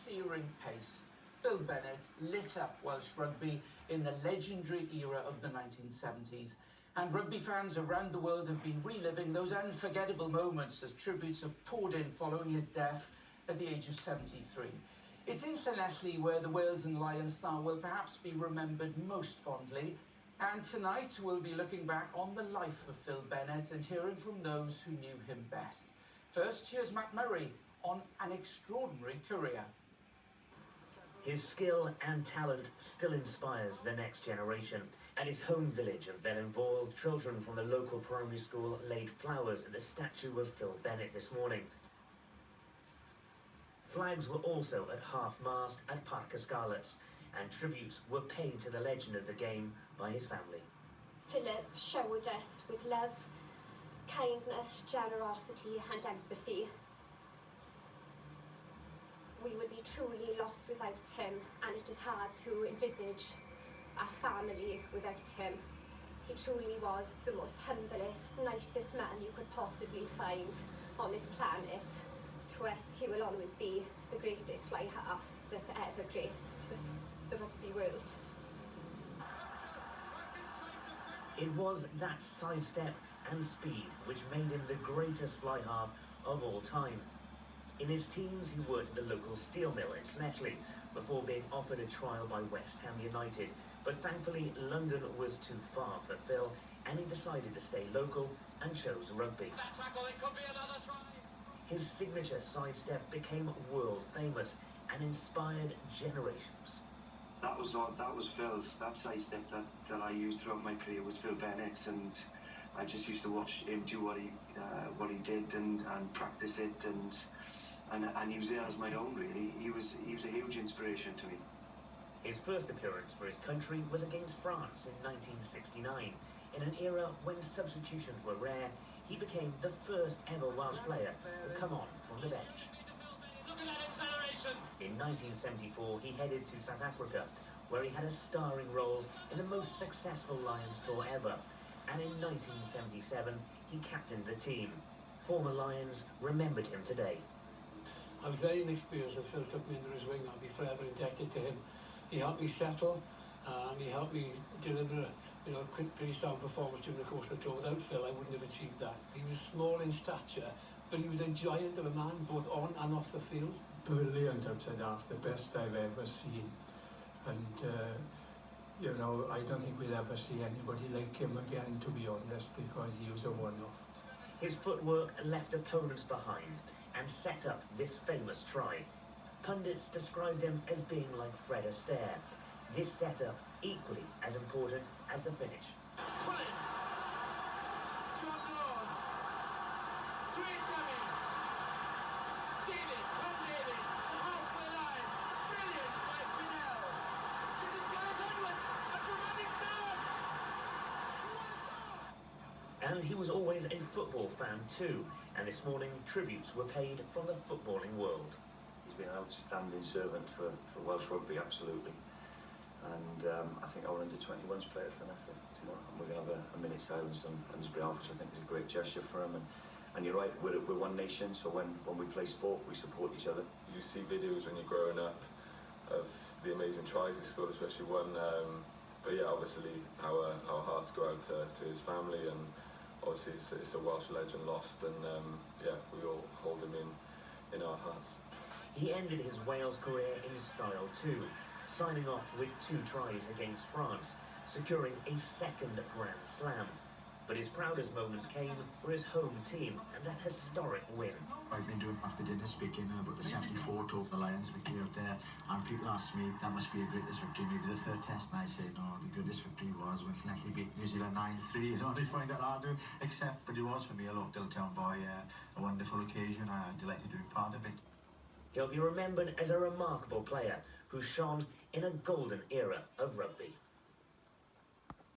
searing pace. Phil Bennet lit up Welsh rugby in the legendary era of the 1970s, and rugby fans around the world have been reliving those unforgettable moments as tributes have poured in following his death at the age of 73. It's in Llanelli where the Wales and Lions star will perhaps be remembered most fondly, and tonight we'll be looking back on the life of Phil Bennet and hearing from those who knew him best. First, here's Matt Murray on an extraordinary career. His skill and talent still inspires the next generation. At his home village of Vellinvoel, children from the local primary school laid flowers at the statue of Phil Bennet this morning. Flags were also at half-mast at Parc Escarlats, and tributes were paid to the legend of the game by his family. Philip showered us with love, kindness, generosity and empathy. We would be truly lost without him, and it is hard to envisage a family without him. He truly was the most humblest, nicest man you could possibly find on this planet. To us, he will always be the greatest fly half that ever graced the rugby world. It was that sidestep and speed which made him the greatest fly half of all time. In his teens, he worked at the local steel mill in Llanelli before being offered a trial by West Ham United. But thankfully, London was too far for Phil, and he decided to stay local and chose rugby. That tackle, it could be another try. His signature sidestep became world famous and inspired generations. That was Phil's. That sidestep that I used throughout my career was Phil Bennett's, and I just used to watch him do what he did and practice it and use it as my own, really. He was a huge inspiration to me. His first appearance for his country was against France in 1969. In an era when substitutions were rare, he became the first ever Welsh player to come on from the bench. Look at that acceleration! In 1974, he headed to South Africa, where he had a starring role in the most successful Lions tour ever. And in 1977, he captained the team. Former Lions remembered him today. I was very inexperienced and Phil took me under his wing. I'll be forever indebted to him. He helped me settle and he helped me deliver a pretty sound performance during the course of the tour. Without Phil, I wouldn't have achieved that. He was small in stature, but he was a giant of a man, both on and off the field. Brilliant outside half, the best I've ever seen. And, I don't think we'll ever see anybody like him again, to be honest, because he was a one-off. His footwork left opponents behind and set up this famous try. Pundits described him as being like Fred Astaire. This setup equally as important as the finish. Pull it! John Laws! Great dummy! David, Tom David, the halfway line! Brilliant by Pinell! This is Gareth Edwards! A dramatic start! And he was always a football fan too, and this morning tributes were paid from the footballing world. He's been an outstanding servant for Welsh rugby, absolutely. And I think our under-21s play at Bennet tomorrow, and we're going to have a minute's silence on his behalf, which I think is a great gesture for him. And you're right, we're one nation, so when we play sport, we support each other. You see videos when you're growing up of the amazing tries he scored, especially one. But yeah, obviously our hearts go out to his family, and obviously it's a Welsh legend lost, and yeah, we all hold him in our hearts. He ended his Wales career in style too, signing off with 2 tries against France, securing a second Grand Slam. But his proudest moment came for his home team and that historic win. I've been doing after dinner speaking about the 74 to the Lions victory out there, and people ask me that must be the greatest victory, maybe the third test, and I say no, the greatest victory was when Llanelli beat New Zealand 9-3. They find that hard to accept, but it was for me, a local town boy, a wonderful occasion. I'm delighted to be part of it. He'll be remembered as a remarkable player who shone in a golden era of rugby.